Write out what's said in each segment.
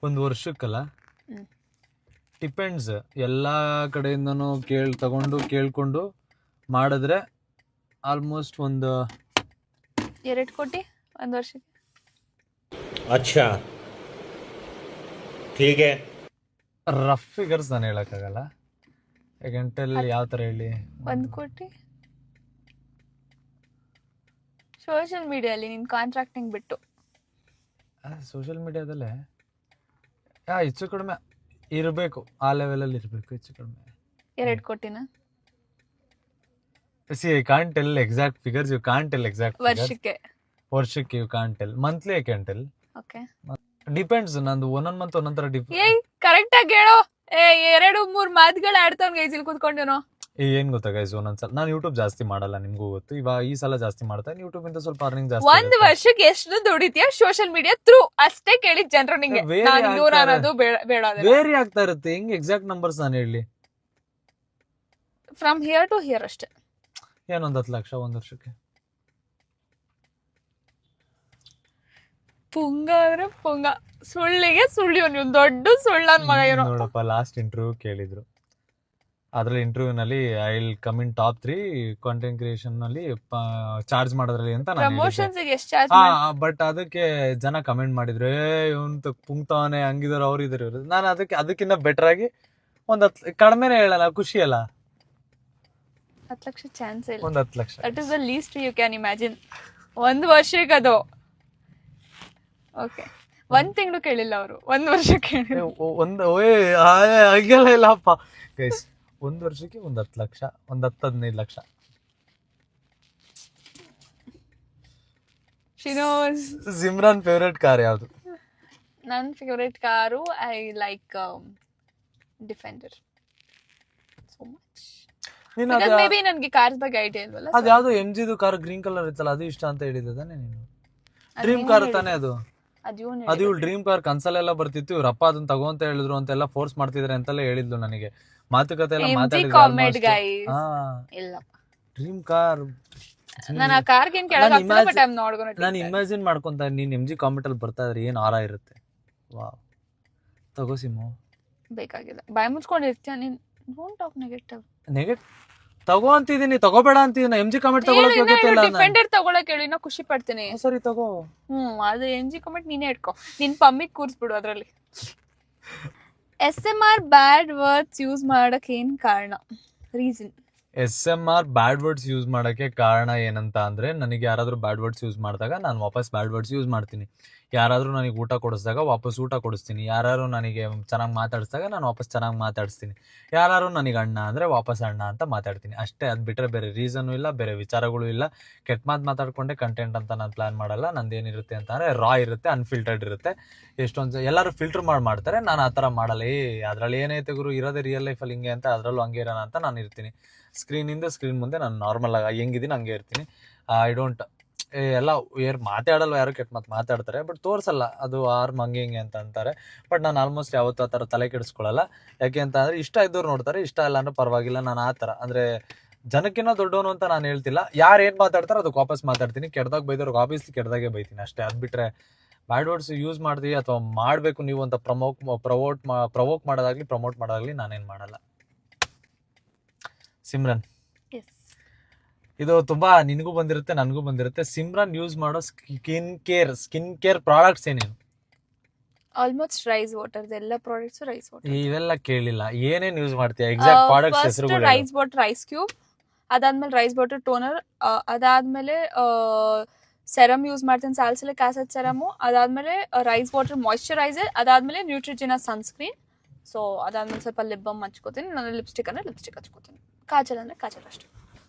ಒಂದು ವರ್ಷಕ್ಕಲ್ಲ, ಹ್ಮ್. ಡಿಪೆಂಡ್ಸ್. ಎಲ್ಲ ಕಡೆಯಿಂದನೂ ಕೇಳ್ಕೊಂಡು ಮಾಡಿದ್ರೆ ಆಲ್ಮೋಸ್ಟ್ ಒಂದು 2 ಕೋಟಿ ಒಂದು ವರ್ಷಕ್ಕೆ. अच्छा ठीक है. ರಫ್ ಫಿಗರ್ಸ್ ನಾನು ಹೇಳೋಕ್ಕಾಗಲ್ಲ. ಯಾಕಂಟಲ್ಲಿ ಯಾವ ಥರ ಹೇಳಿ, 1 ಕೋಟಿ ಸೋಷಿಯಲ್ ಮೀಡಿಯಲ್ಲಿ ನಿನ್ ಕಾಂಟ್ರಾಕ್ಟಿಂಗ್ ಬಿಟ್ಟು. ಸೋಷಿಯಲ್ ಮೀಡಿಯಾದಲ್ಲೇ ಹೆಚ್ಚು ಕಡಿಮೆ ಇರಬೇಕು, ಆ ಲೆವೆಲಲ್ಲಿ ಇರಬೇಕು ಹೆಚ್ಚು ಕಡಿಮೆ. 2 ಕೋಟಿನ see can't tell exact figures, you can't tell exact ವರ್ಷಕ್ಕೆ? ವರ್ಷಕ್ಕೆ you can't tell, monthly I can tell. Okay, depends. ನಂದು ಒಂದೊಂದು ಮಂತ್ ಒಂದೊಂದ್ ಥರ ಏಯ್ ಕರೆಕ್ಟ್ ಆಗಿ ಹೇಳೋ. 2-3 ಮಾತುಗಳು ಆಡ್ತಾವ್ ಗೈಸ್ ಇಲ್ಲಿ ಕೂತ್ಕೊಂಡೇನೋ. ಏನ್ ಗೊತ್ತಾ ಗೈಸ್, ಒಂದೊಂದ್ಸಲ ನಾನು ಯೂಟ್ಯೂಬ್ ಜಾಸ್ತಿ ಮಾಡಲ್ಲ, ನಿಮ್ಗೂ ಗೊತ್ತು. ಇವಾಗ ಈ ಸಲ ಜಾಸ್ತಿ ಮಾಡ್ತಾ ಯೂಟ್ಯೂಬ್ ಇಂದ ಸ್ವಲ್ಪ ಅರ್ನಿಂಗ್ ಜಾಸ್ತಿ. 1 ವರ್ಷಕ್ಕೆ ಎಷ್ಟು ದುಡಿತೀಯ ಸೋಷಿಯಲ್ ಮೀಡಿಯಾ ಥ್ರೂ ಅಷ್ಟೇ ಕೇಳಿದ್ ಜನರು ನಿಂಗೆ. ನಾನು ದೂರ ಅನ್ನೋದು ಬೇಡ. ವೇರಿ ಆಗ್ತಾ ಇರುತ್ತೆ. ಹೆಂಗ್ ಎಕ್ಸಾಕ್ಟ್ ನಂಬರ್ಸ್ ನಾನು ಹೇಳಿ? ಫ್ರಮ್ ಹಿಯರ್ ಟು ಹಿಯರ್ ಅಷ್ಟೇ. ಏನೊಂದ್ 10 ಲಕ್ಷ ಒಂದ್ ವರ್ಷಕ್ಕೆ. ಪುಂಗ ಅಂದ್ರೆ ಪುಂಗ, ಸುಳ್ಳಿಗೆ ಸುಳ್ಳಿ. ನೀವು ದೊಡ್ಡ ಸುಳ್ಳನ್ ಮಗ ಇರೋ. ನೋಡಪ್ಪ, ಲಾಸ್ಟ್ ಇಂಟರ್ವ್ಯೂ ಕೇಳಿದ್ರು. ಅದ್ರಲ್ಲಿ ಇಂಟರ್ವ್ಯೂನಲ್ಲಿ I will come in top 3 content creation ನಲ್ಲಿ ಚಾರ್ಜ್ ಮಾಡೋದ್ರಲ್ಲಿ ಅಂತ ನಾನು ಪ್ರಮೋಷನ್ಸ್ ಎಷ್ಟು ಚಾರ್ಜ್? ಬಟ್ ಅದಕ್ಕೆ ಜನ ಕಮೆಂಟ್ ಮಾಡಿದ್ರು, ಇವಂತ ಪುಂಗ್ತಾವನೆ, ಹಂಗಿದಾರೆ ಅವ್ರು ಇದಾರೆ ಇವ್ರು. ನಾನು ಅದಕ್ಕಿಂತ ಬೆಟರ್ ಆಗಿ ಒಂದ್ 10 ಕಡಿಮೆನೆ ಹೇಳಲ್ಲ, ಖುಷಿ ಅಲ್ಲ. 10 ಲಕ್ಷ ಚಾನ್ಸ್ ಇಲ್ಲ. ಒಂದ್ 10 lakh that is the least you can imagine. 1 ವರ್ಷಕ್ಕೆ ಅದು. ಓಕೆ, 1 ತಿಂಗಳು ಕೇಳಿಲ್ಲ ಅವರು, 1 ವರ್ಷ ಕೇಳಿಲ್ಲ. ಹಂಗೆಲ್ಲ ಇಲ್ಲಪ್ಪ ಗೈಸ್. 1 ವರ್ಷಕ್ಕೆ ಒಂದ್ 10 ಲಕ್ಷ, ಒಂದ್ 10-15 ಲಕ್ಷ. ಸಿಮ್ರಾನ್ ಫೇವ್ರೆಟ್ ಕಾರ್ ಯಾವ್ದು? ನನ್ನ favourite car I like defender so much. May be ನನಗೆ ಕಾರ್ಸ್ ಬಗ್ಗೆ ಐಡಿಯಾ ಇಲ್ವಲ್ಲ. ಅದು ಯಾವ್ದು MGದು ಕಾರ್ ಗ್ರೀನ್ ಕಲರ್ ಇತ್ತಲ್ಲ, ಅದು ಇಷ್ಟ ಅಂತ ಹೇಳಿದ್ದೆ ತಾನೆ ನೀನು? ಡ್ರೀಮ್ ಕಾರ್ ತಾನೆ ಅದು? ಅದು ಇವ್ಳು ಡ್ರೀಮ್ ಕಾರ್ ಕನ್ಸಲ್ಲೆಲ್ಲ ಬರ್ತಿತ್ತು. ಇವ್ರಪ್ಪ ಅದನ್ನ ತಗೋ ಅಂತ ಹೇಳಿದ್ರು ಅಂತೆಲ್ಲ ಫೋರ್ಸ್ ಮಾಡ್ತಿದಾರೆ ಅಂತೆಲ್ಲ ಹೇಳಿದ್ಲು ನನಗೆ. ಮಾತುಕತೆ ಎಲ್ಲ ಮಾತಾಡಿದ್ರು. ಡ್ರೀಮ್ ಕಾರ್ ನಾನು ಆ ಕಾರ್ಗೆ ಏನು ಕೇಳಲ್ಲ, but I am not gonna. ನಾನು ಇಮ್ಯಾಜಿನ್ ಮಾಡ್ಕೊಂತ ನೀನ್ MG ಕಾಮೆಂಟ್ ಅಲ್ಲಿ ಬರ್ತಾ ಇದ್ರೆ ಏನ್ ಆರ ಇರುತ್ತೆ. ವಾವ್, ತಗೋ ಸಿಮ್ಮು. ಬೇಕಾಗಿಲ್ಲ, ಬಾಯಿ ಮುಚ್ಕೊಂಡಿರ್ತೀಯ ನೀನ್. Don't talk negative. ತಗೋ ಅಂತಿದೀನಿ, ತಗೋಬೇಡ ಅಂತಿದೀನಿ. MG ಕಾಮೆಂಟ್ ತಗೊಳಕ್ ಹೋಗಿಲ್ಲ. ಡಿಫೆಂಡರ್ ತಗೊಳಕ್ ಹೇಳಿ, ನಾ ಖುಷಿ ಪಡ್ತೀನಿ. ಸರಿ ತಗೋ. ಅದು MG ಕಾಮೆಂಟ್ ನೀನೇ ಇಟ್ಕೋ, ನಿನ್ ಪಮ್ಮಿಗೆ ಕೂರಿಸ್ಬಿಡು ಅದ್ರಲ್ಲಿ. SMR ಬ್ಯಾಡ್ ವರ್ಡ್ಸ್ ಯೂಸ್ ಮಾಡಕ್ ಏನ್ ಕಾರಣ? Reason? SMR bad words use ಮಾಡಕ್ಕೆ ಕಾರಣ ಏನಂತ ಅಂದ್ರೆ, ನನಗೆ ಯಾರಾದ್ರೂ ಬ್ಯಾಡ್ ವರ್ಡ್ಸ್ ಯೂಸ್ ಮಾಡಿದಾಗ ನಾನು ವಾಪಸ್ ಬ್ಯಾಡ್ ವರ್ಡ್ಸ್ ಯೂಸ್ ಮಾಡ್ತೀನಿ. ಯಾರಾದ್ರೂ ನನಗೆ ಊಟ ಕೊಡಿಸಿದಾಗ ವಾಪಸ್ ಊಟ ಕೊಡಿಸ್ತೀನಿ. ಯಾರು ನನಗೆ ಚೆನ್ನಾಗಿ ಮಾತಾಡಿಸಿದಾಗ ನಾನು ವಾಪಸ್ ಚೆನ್ನಾಗಿ ಮಾತಾಡಿಸ್ತೀನಿ. ಯಾರು ನನಗೆ ಅಣ್ಣ ಅಂದರೆ ವಾಪಸ್ ಅಣ್ಣ ಅಂತ ಮಾತಾಡ್ತೀನಿ ಅಷ್ಟೇ. ಅದು ಬಿಟ್ಟರೆ ಬೇರೆ ರೀಸನ್ನು ಇಲ್ಲ, ಬೇರೆ ವಿಚಾರಗಳು ಇಲ್ಲ. ಕೆಟ್ಟ ಮಾತಾಡ್ಕೊಂಡೆ ಕಂಟೆಂಟ್ ಅಂತ ನಾನು ಪ್ಲ್ಯಾನ್ ಮಾಡಲ್ಲ. ನಂದೇನಿರುತ್ತೆ ಅಂತಂದರೆ ರಾ ಇರುತ್ತೆ, ಅನ್ಫಿಲ್ಟರ್ಡ್ ಇರುತ್ತೆ. ಎಷ್ಟೊಂದು ಎಲ್ಲರೂ ಫಿಲ್ಟರ್ ಮಾಡ್ತಾರೆ, ನಾನು ಆ ಥರ ಮಾಡಲ್ಲ. ಅದರಲ್ಲಿ ಏನೈತೆ ಗುರು, ಇರೋದೇ ರಿಯಲ್ ಲೈಫಲ್ಲಿ ಹಿಂಗೆ ಅಂತ, ಅದರಲ್ಲೂ ಹಂಗೆ ಇರೋಣ ಅಂತ ನಾನು ಇರ್ತೀನಿ. ಸ್ಕ್ರೀನಿಂದ ಸ್ಕ್ರೀನ್ ಮುಂದೆ ನಾನು ನಾರ್ಮಲ್ ಆಗಿ ಹೆಂಗಿದ್ದೀನಿ ಹಂಗೆ ಇರ್ತೀನಿ. ಐ ಡೋಂಟ್ ಎಲ್ಲ ಮಾತಾಡಲ್ಲ, ಯಾರು ಕೆಟ್ಟ ಮಾತಾಡ್ತಾರೆ ಬಟ್ ತೋರಿಸಲ್ಲ. ಅದು ಆರ್ಮ್ ಹಂಗೆ ಹಿಂಗೆ ಅಂತ ಅಂತಾರೆ. ಬಟ್ ನಾನು ಆಲ್ಮೋಸ್ಟ್ ಯಾವತ್ತೂ ಆ ಥರ ತಲೆ ಕೆಡಿಸ್ಕೊಳ್ಳಲ್ಲ. ಯಾಕೆ ಅಂತ ಅಂದರೆ, ಇಷ್ಟ ಇದ್ದವ್ರು ನೋಡ್ತಾರೆ, ಇಷ್ಟ ಇಲ್ಲ ಅಂದ್ರೆ ಪರವಾಗಿಲ್ಲ. ನಾನು ಆ ಥರ ಅಂದರೆ ಜನಕ್ಕಿಂತ ದೊಡ್ಡವನು ಅಂತ ನಾನು ಹೇಳ್ತಿಲ್ಲ. ಯಾರು ಏನು ಮಾತಾಡ್ತಾರೋ ಅದಕ್ಕೆ ವಾಪಸ್ ಮಾತಾಡ್ತೀನಿ. ಕೆಟ್ಟದಾಗ ಬೈದವ್ರಿಗೆ ಆಬ್ವಿಯಸ್ಲಿ ಕೆಟ್ಟದಾಗೆ ಬೈತೀನಿ ಅಷ್ಟೇ. ಅದು ಬಿಟ್ಟರೆ ಬ್ಯಾಡ್ ವರ್ಡ್ಸ್ ಯೂಸ್ ಮಾಡ್ತೀವಿ ಅಥವಾ ಮಾಡಬೇಕು ನೀವು ಅಂತ ಪ್ರವೋಕ್ ಮಾಡೋದಾಗ್ಲಿ ಪ್ರಮೋಟ್ ಮಾಡೋದಾಗ್ಲಿ ನಾನೇನು ಮಾಡಲ್ಲ. ಸಿಮ್ರನ್, ಇದು ತುಂಬಾ ನಿನಗೂ ಬಂದಿರುತ್ತೆ, ನನಗೂ ಬಂದಿರುತ್ತೆ. ಸಿಮ್ರನ್ ಯೂಸ್ ಮಾಡೋ ಸ್ಕಿನ್ ಕೇರ್ ಪ್ರಾಡಕ್ಟ್ಸ್ ಏನೇನು? ಆಲ್ಮೋಸ್ಟ್ ರೈಸ್ ವಾಟರ್, ಎಲ್ಲ ಪ್ರಾಡಕ್ಟ್ಸ್ ರೈಸ್ ವಾಟರ್. ಇವೆಲ್ಲ ಕೇಳಿಲ್ಲ, ಏನೇನು ಯೂಸ್ ಮಾಡ್ತೀಯ ಎಕ್ಸಾಕ್ಟ್ ಪ್ರಾಡಕ್ಟ್ಸ್ ಹೆಸರುಗಳು? ರೈಸ್ ವಾಟರ್, ರೈಸ್ ಕ್ಯೂಬ್, ಅದಾದ್ಮೇಲೆ ರೈಸ್ ವಾಟರ್ ಟೋನರ್, ಅದಾದ್ಮೇಲೆ ಸೆರಮ್ ಯೂಸ್ ಮಾಡ್ತೀನಿ, ಸ್ಯಾಲಿಸಿಲಿಕ್ ಆಸಿಡ್ ಸೆರಮು, ಅದಾದ್ಮೇಲೆ ರೈಸ್ ವಾಟರ್ ಮಾಯಿಶ್ಚರೈಸರ್, ಅದಾದ್ಮೇಲೆ ನ್ಯೂಟ್ರಿಜಿನಾ ಸನ್ಸ್ಕ್ರೀನ್. ಸೊ ಅದಾದ್ಮೇಲೆ ಸ್ವಲ್ಪ ಲಿಪ್ ಬಾಮ್ ಹಚ್ಕೋತೀನಿ. ನಾನು ಲಿಪ್ಸ್ಟಿಕ್ ಅಂದ್ರೆ ಲಿಪ್ಸ್ಟಿಕ್ ಹಚ್ಕೋತೀನಿ, ಕಾಜಲ್ ಅಂದ್ರೆ ಕಾಜಲ್ ಅಷ್ಟೇ.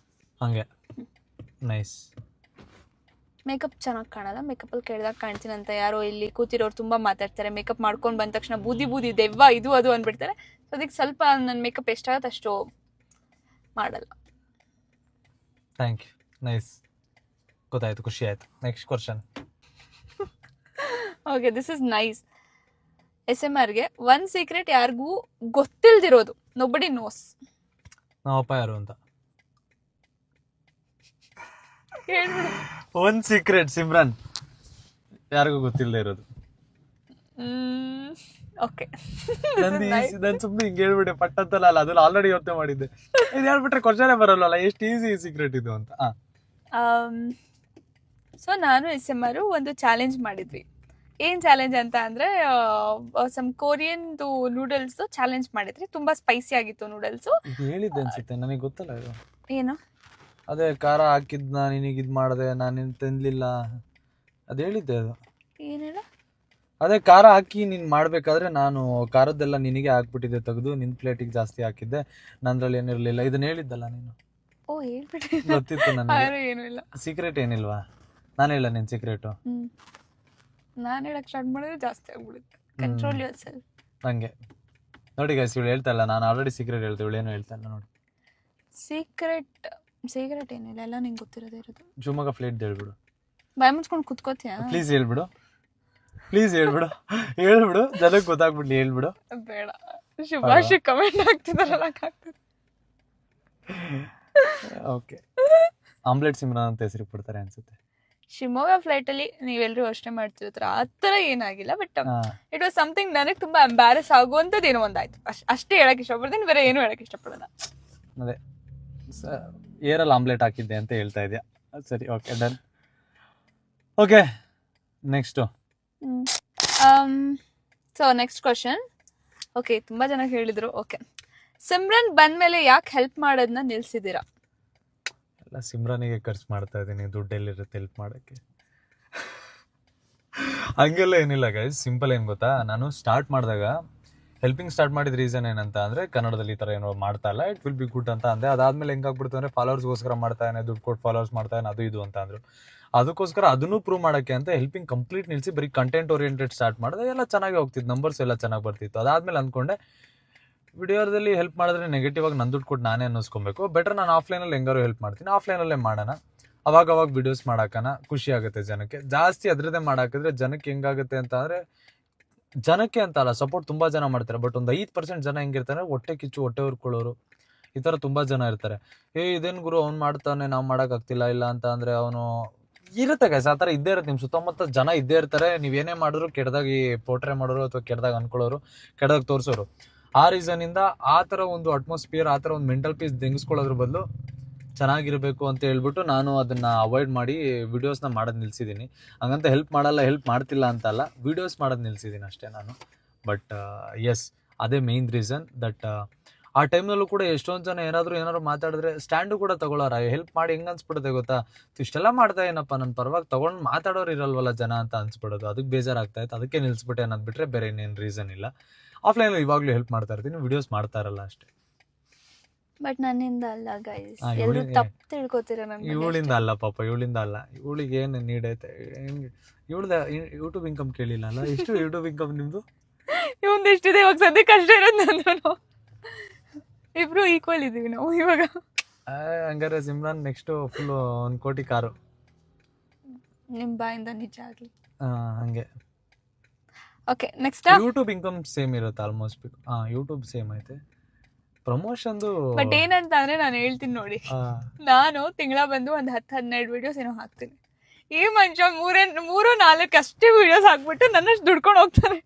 ಹಂಗೆ ನೈಸ್. ಮೇಕಪ್ ಚೆನ್ನಾಗಿ ಕಾಣಲ್ಲ, ಮೇಕಪ್ಪಲ್ಲಿ ಕೇಳಿದಾಗ ಕಾಣ್ತೀನಿ ಅಂತ ಯಾರೋ ಇಲ್ಲಿ ಕೂತಿರೋರು ತುಂಬ ಮಾತಾಡ್ತಾರೆ. ಮೇಕಪ್ ಮಾಡ್ಕೊಂಡು ಬಂದ ತಕ್ಷಣ ಬೂದಿ ದೆವ್ವ ಇದು ಅದು ಅಂದ್ಬಿಡ್ತಾರೆ. ಸೊ ಅದಕ್ಕೆ ಸ್ವಲ್ಪ ನನ್ನ ಮೇಕಪ್ ಎಷ್ಟಾಗತ್ತೆ ಅಷ್ಟು ಮಾಡಲ್ಲ. ಥ್ಯಾಂಕ್ ಯು, ನೈಸ್, ಗೊತ್ತಾಯ್ತು, ಖುಷಿ ಆಯ್ತು. Next question. Okay, this is nice. SMRಗೆ ಒಂದು ಸೀಕ್ರೆಟ್ ಯಾರಿಗೂ ಗೊತ್ತಿಲ್ದಿರೋದು, ನೊಬಡಿ ನೋಸ್. ನಮ್ಮಪ್ಪ ಯಾರು ಅಂತ ಒಂದ್ ಸೀಕ್ರೆಟ್ ಸಿಮ್ರನ್ ಯಾರಿಗೂ ಗೊತ್ತಿಲ್ಲದೆ ಇರೋದು. ಓಕೆ ನಾನು ಸುಮ್ಮನೆ ಹಿಂಗೆ ಹೇಳ್ಬಿಟ್ಟೆ ಪಟ್ಟಂತಲ್ಲ ಅಲ್ಲ ಅದ್ರಲ್ಲಿ ಆಲ್ರೆಡಿ ಯೋಚನೆ ಮಾಡಿದ್ದೆ ಇದು ಹೇಳ್ಬಿಟ್ರೆ ಕ್ವಶನೇ ಬರಲ್ಲ ಎಷ್ಟು ಈಸಿ ಸೀಕ್ರೆಟ್ ಇದು ಅಂತ. ಸೊ ನಾನು SMR ಒಂದು ಚಾಲೆಂಜ್ ಮಾಡಿದ್ವಿ. ಏನ್ ಚಾಲೆಂಜ್ ಅಂತ ಅಂದ್ರೆ ಸಮ್ ಕೊರಿಯನ್ದು ನೂಡಲ್ಸ್ ಚಾಲೆಂಜ್ ಮಾಡಿದ್ರಿ. ತುಂಬಾ ಸ್ಪೈಸಿ ಆಗಿತ್ತು ನೂಡಲ್ಸ್. ಇದು ಹೇಳಿದ್ದೆ ಅನ್ಸುತ್ತೆ ನನಗೆ ಗೊತ್ತಲ್ಲ ಇದು. ಏನು ಅದೇ ಖಾರ ಹಾಕಿದ್ನ ನಿನಗೆ ಇದು ಮಾಡಿದೆ ನಾನು ತಿನ್ಲಿಲ್ಲ ಅದು ಹೇಳಿದ್ದೆ ಅದು. ಏನ್ ಹೇಳ ಅದೇ ಖಾರ ಹಾಕಿ ನೀನು ಮಾಡ್ಬೇಕಾದ್ರೆ ನಾನು ಖಾರದ್ದೆಲ್ಲ ನಿನಗೆ ಹಾಕ್ಬಿಟ್ಟಿದ್ದೆ ತೆಗೆದು ನಿನ್ನ ಪ್ಲೇಟಿಗೆ ಜಾಸ್ತಿ ಹಾಕಿದ್ದೆ ನಂದ್ರಲ್ಲಿ ಏನಿರಲಿಲ್ಲ ಇದನ್ನ ಹೇಳಿದ್ದಲ್ಲ ನೀನು. ಓ ಹೇಳ್ಬಿಟ್ರಿ. ಗೊತ್ತಿತ್ತು ನನಗೆ. ಏನು ಇಲ್ಲ ಸೀಕ್ರೆಟ್ ಏನಿಲ್ವಾ ನಾನು ಹೇಳ ನಿನ್ ಸೀಕ್ರೆಟು. ನಾನು ಹೇಳಕ್ ಸ್ಟಾರ್ಟ್ ಮಾಡಿದ್ರೆ ಜಾಸ್ತಿ ಆಗ್ಬಿಡುತ್ತೆ. Control your self. ನಂಗೆ ನೋಡಿ ಗೈಸ್ ಇವಳು ಹೇಳ್ತಾ ಇಲ್ಲ ನಾನು ಆಲ್ರೆಡಿ ಸೀಕ್ರೆಟ್ ಹೇಳ್ತೀವಿ ಇವಳು ಏನು ಹೇಳ್ತಾ ಇಲ್ಲ ನೋಡಿ. ಸೀಕ್ರೆಟ್ ಏನಿಲ್ಲ ಎಲ್ಲ ನಿಂಗೆ ಗೊತ್ತಿರೋದೇ ಇರೋದು. ಶಿವಮೊಗ್ಗ ಫ್ಲೈಟ್ ಹೇಳ್ಬಿಡು ಬಾಯ್ ಮುಚ್ಕೊಂಡು ಕುತ್ಕೋತೀಯ. ಪ್ಲೀಸ್ ಹೇಳ್ಬಿಡು ಹೇಳ್ಬಿಡು ಜನಕ್ಕೆ ಗೊತ್ತಾಗ್ಬಿಡ್ಲಿ ಹೇಳ್ಬಿಡು. ಬೇಡ ಶುಭಾಶಿ ಕಮೆಂಟ್ ಆಗ್ತಿದಾರಲ್ಲ ಆಗ್ತದೆ. ಓಕೆ ಆಮ್ಲೆಟ್ ಸಿಮ್ರಾನ್ ಅಂತ ಹೆಸರು ಕೊಡ್ತಾರೆ ಅನ್ಸುತ್ತೆ. ಶಿವಮೊಗ್ಗ ಫ್ಲೈಟ್ ಅಲ್ಲಿ ನೀವೆಲ್ಲರೂ ಯೋಚನೆ ಮಾಡ್ತಿರ್ತೀರ ಆ ಥರ ಏನಾಗಿಲ್ಲ. ಬಟ್ ಇಟ್ ವಾಸ್ ಸಮಥಿಂಗ್ ನನಗೆ ತುಂಬಾ ಎಂಬ್ಯಾರಸ್ ಆಗುವಂಥದ್ದು ಏನೋ ಒಂದಾಯ್ತು ಅಷ್ಟೇ ಹೇಳಕ್ ಇಷ್ಟಪಡ್ತೀನಿ. ಬೇರೆ ಏನು ಹೇಳಕ್ ಇಷ್ಟಪಡಲ್ಲ. ಅದೇ ಏರಲ್ಲಿ ಆಮ್ಲೆಟ್ ಹಾಕಿದ್ದೆ ಅಂತ ಹೇಳ್ತಾ ಇದೆಯಾ. ಸರಿ okay done. Okay next. So next question. Okay ತುಂಬಾ ಜನ ಹೇಳಿದ್ರು. ಓಕೆ ಸಿಮ್ರನ್ ಬಂದ್ಮೇಲೆ ಯಾಕೆ ಹೆಲ್ಪ್ ಮಾಡೋದನ್ನ ನಿಲ್ಸಿದ್ದೀರಾ? ಎಲ್ಲ ಸಿಮ್ರಾನಿಗೆ ಖರ್ಚು ಮಾಡ್ತಾ ಇದ್ದೀನಿ ದುಡ್ಡು ಎಲ್ಲಿರುತ್ತೆ ಹೆಲ್ಪ್ ಮಾಡೋಕ್ಕೆ. ಹಂಗೆಲ್ಲ ಏನಿಲ್ಲ ಗೈಸ್. ಸಿಂಪಲ್ ಏನು ಗೊತ್ತಾ ನಾನು ಸ್ಟಾರ್ಟ್ ಮಾಡಿದಾಗ ಹೆಲ್ಪಿಂಗ್ ಸ್ಟಾರ್ಟ್ ಮಾಡಿದ ರೀಸನ್ ಏನಂತ ಅಂದರೆ ಕನ್ನಡದಲ್ಲಿ ಈ ಥರ ಏನೋ ಮಾಡ್ತಾ ಇಲ್ಲ ಇಟ್ ವಿಲ್ ಬಿ ಗುಡ್ ಅಂತ ಅಂದೆ. ಅದಾದ್ಮೇಲೆ ಹೆಂಗಾಗ್ಬಿಡ್ತು ಅಂದರೆ ಫಾಲೋವರ್ಸ್ಗೋಸ್ಕರ ಮಾಡ್ತಾನೆ ದುಡ್ಡು ಕೊಟ್ಟು ಫಾಲೋವರ್ಸ್ ಮಾಡ್ತಾನೆ ಅದು ಇದು ಅಂತ ಅಂದರು. ಅದಕ್ಕೋಸ್ಕರ ಅದನ್ನು ಪ್ರೂವ್ ಮಾಡೋಕ್ಕೆ ಅಂತ ಹೆಲ್ಪಿಂಗ್ ಕಂಪ್ಲೀಟ್ ನಿಲ್ಲಿಸಿ ಬರೀ ಕಂಟೆಂಟ್ ಓರಿಯೆಂಟೆಡ್ ಸ್ಟಾರ್ಟ್ ಮಾಡಿದೆ. ಎಲ್ಲ ಚೆನ್ನಾಗಿ ಹೋಗ್ತಿತ್ತು ನಂಬರ್ಸ್ ಎಲ್ಲ ಚೆನ್ನಾಗಿ ಬರ್ತಿತ್ತು. ಅದಾದ್ಮೇಲೆ ಅಂದ್ಕೊಂಡೆ ವಿಡಿಯೋದಲ್ಲಿ ಹೆಲ್ಪ್ ಮಾಡಿದ್ರೆ ನೆಗೆಟಿವ್ ಆಗಿ ನನ್ನ ದುಡ್ಡು ಕೊಟ್ಟು ನಾನೇ ಅನ್ನಿಸ್ಕೊಬೇಕು. ಬೆಟರ್ ನಾನು ಆಫ್ಲೈನಲ್ಲಿ ಹೆಂಗಾರು ಹೆಲ್ಪ್ ಮಾಡ್ತೀನಿ ಆಫ್ಲೈನಲ್ಲೇ ಮಾಡೋಣ. ಅವಾಗ ವಿಡಿಯೋಸ್ ಮಾಡೋಕ್ಕನ ಖುಷಿ ಆಗುತ್ತೆ ಜನಕ್ಕೆ. ಜಾಸ್ತಿ ಅದರದ್ದೇ ಮಾಡಾಕಿದ್ರೆ ಜನಕ್ಕೆ ಹೆಂಗಾಗುತ್ತೆ ಅಂತ ಅಂದರೆ ಜನಕ್ಕೆ ಅಂತ ಅಲ್ಲ ಸಪೋರ್ಟ್ ತುಂಬ ಜನ ಮಾಡ್ತಾರೆ. ಬಟ್ ಒಂದು 5% ಜನ ಹೆಂಗಿರ್ತಾರೆ ಹೊಟ್ಟೆ ಕಿಚ್ಚು ಹೊಟ್ಟೆ ಹುರ್ಕೊಳ್ಳೋರು ಈ ಥರ ತುಂಬ ಜನ ಇರ್ತಾರೆ. ಇದೇನು ಗುರು ಅವ್ನು ಮಾಡ್ತಾನೆ ನಾವು ಮಾಡೋಕ್ಕಾಗ್ತಿಲ್ಲ ಇಲ್ಲ ಅಂತ ಅಂದರೆ ಅವನು ಇರುತ್ತೆ ಗೈಸ್ ಆ ಥರ ಇದ್ದೇ ಇರುತ್ತೆ. ನಿಮ್ಮ ಸುತ್ತಮುತ್ತ ಜನ ಇದ್ದೇ ಇರ್ತಾರೆ. ನೀವೇನೇ ಮಾಡಿದ್ರು ಕೆಟ್ಟದಾಗಿ ಪೋಟ್ರೆ ಮಾಡೋರು ಅಥವಾ ಕೆಟ್ಟದಾಗಿ ಅನ್ಕೊಳ್ಳೋರು ಕೆಟ್ಟದಾಗಿ ತೋರಿಸೋರು. ಆ ರೀಸನಿಂದ ಆ ಥರ ಒಂದು ಅಟ್ಮಾಸ್ಫಿಯರ್ ಆ ಥರ ಒಂದು ಮೆಂಟಲ್ ಪೀಸ್ ತೆಗೆಸ್ಕೊಳ್ಳೋದ್ರ ಬದಲು ಚೆನ್ನಾಗಿರಬೇಕು ಅಂತ ಹೇಳ್ಬಿಟ್ಟು ನಾನು ಅದನ್ನು ಅವಾಯ್ಡ್ ಮಾಡಿ ವಿಡಿಯೋಸ್ನ ಮಾಡೋದು ನಿಲ್ಸಿದ್ದೀನಿ. ಹಂಗಂತ ಹೆಲ್ಪ್ ಮಾಡ್ತಿಲ್ಲ ಅಂತಲ್ಲ ವಿಡಿಯೋಸ್ ಮಾಡೋದು ನಿಲ್ಸಿದ್ದೀನಿ ಅಷ್ಟೇ ನಾನು. ಬಟ್ ಎಸ್ ಅದೇ ಮೇಯ್ನ್ ರೀಸನ್ ದಟ್ ಆ ಟೈಮ್ನಲ್ಲೂ ಕೂಡ ಎಷ್ಟೊಂದು ಜನ ಏನಾದ್ರು ಮಾತಾಡಿದ್ರೆ ಸ್ಟ್ಯಾಂಡು ಕೂಡ ತಗೊಳ್ಳೋರ. ಹೆಲ್ಪ್ ಮಾಡಿ ಹೆಂಗೆ ಅನ್ಸ್ಬಿಡುತ್ತೆ ಗೊತ್ತಾ ಇಷ್ಟೆಲ್ಲ ಮಾಡ್ತಾ ಏನಪ್ಪ ನನ್ನ ಪರವಾಗಿ ತೊಗೊಂಡು ಮಾತಾಡೋರು ಇರಲ್ವಲ್ಲ ಜನ ಅಂತ ಅನ್ಸ್ಬಿಡೋದು. ಅದಕ್ಕೆ ಬೇಜಾರಾಗ್ತಾ ಇತ್ತು ಅದಕ್ಕೆ ನಿಲ್ಸ್ಬಿಟ್ಟೆ ಅನ್ನೋದು ಬಿಟ್ಟರೆ ಬೇರೆ ಇನ್ನೇನು ರೀಸನ್ ಇಲ್ಲ. ಆಫ್ಲೈನಲ್ಲಿ ಇವಾಗಲೂ ಹೆಲ್ಪ್ ಮಾಡ್ತಾ ಇರ್ತೀನಿ ವಿಡಿಯೋಸ್ ಮಾಡ್ತಾ ಇರಲ್ಲ ಅಷ್ಟೇ. ಬಟ್ ನನ್ನಿಂದ ಅಲ್ಲ ಗೈಸ್ ಎಲ್ಲರೂ ತಪ್ಪು ತಿಳ್ಕೊತೀರ. ಇವಳಿಂದ ಅಲ್ಲ ಪಾಪ ಇವಳಿಂದ ಅಲ್ಲ. ಇವಳಿಗೆ ಏನು ನೀಡ್ ಐತೆ ಇವಳ್ದ ಯೂಟ್ಯೂಬ್ ಇನ್ಕಮ್ ಕೇಳಿಲ್ಲ ಅಲ್ಲ. ಎಷ್ಟು ಯೂಟ್ಯೂಬ್ ಇನ್ಕಮ್ ನಿಮ್ದು? ಇವಂದು ಎಷ್ಟಿದೆ ಇವಾಗ ಸದ್ಯಕ್ಕೆ ಅಷ್ಟೇ ಇರೋದು. ನಾನು ಇಬ್ರು ಈಕ್ವಲ್ ಇದೀವಿ ನಾವು ಇವಾಗ. ಹಂಗಾರೆ ಸಿಮ್ರಾನ್ ನೆಕ್ಸ್ಟ್ ಫುಲ್ 1 ಕೋಟಿ ಕಾರು ನಿಮ್ ಬಾಯಿಂದ ನಿಜ ಆಗ್ಲಿ. ಹಂಗೆ okay next. YouTube income same ಇರುತ್ತೆ ಆಲ್ಮೋಸ್ಟ್. ಯೂಟ್ಯೂಬ್ ಸೇಮ್ ಐತೆ ಪ್ರಮೋಷನ್ದು. ಬಟ್ ಏನಂತ ಅಂದ್ರೆ ನಾನು ಹೇಳ್ತೀನಿ ನೋಡಿ ನಾನು ತಿಂಗಳ ಬಂದು ಒಂದು 10-12 ವಿಡಿಯೋಸ್ ಏನೋ ಹಾಕ್ತೀನಿ. ಈ ಮನುಷ್ಯ 3-4 ಅಷ್ಟೇ ವಿಡಿಯೋಸ್ ಹಾಕ್ಬಿಟ್ಟು ನನ್ನಷ್ಟು ದುಡ್ಕೊಂಡು ಹೋಗ್ತಾನೆ.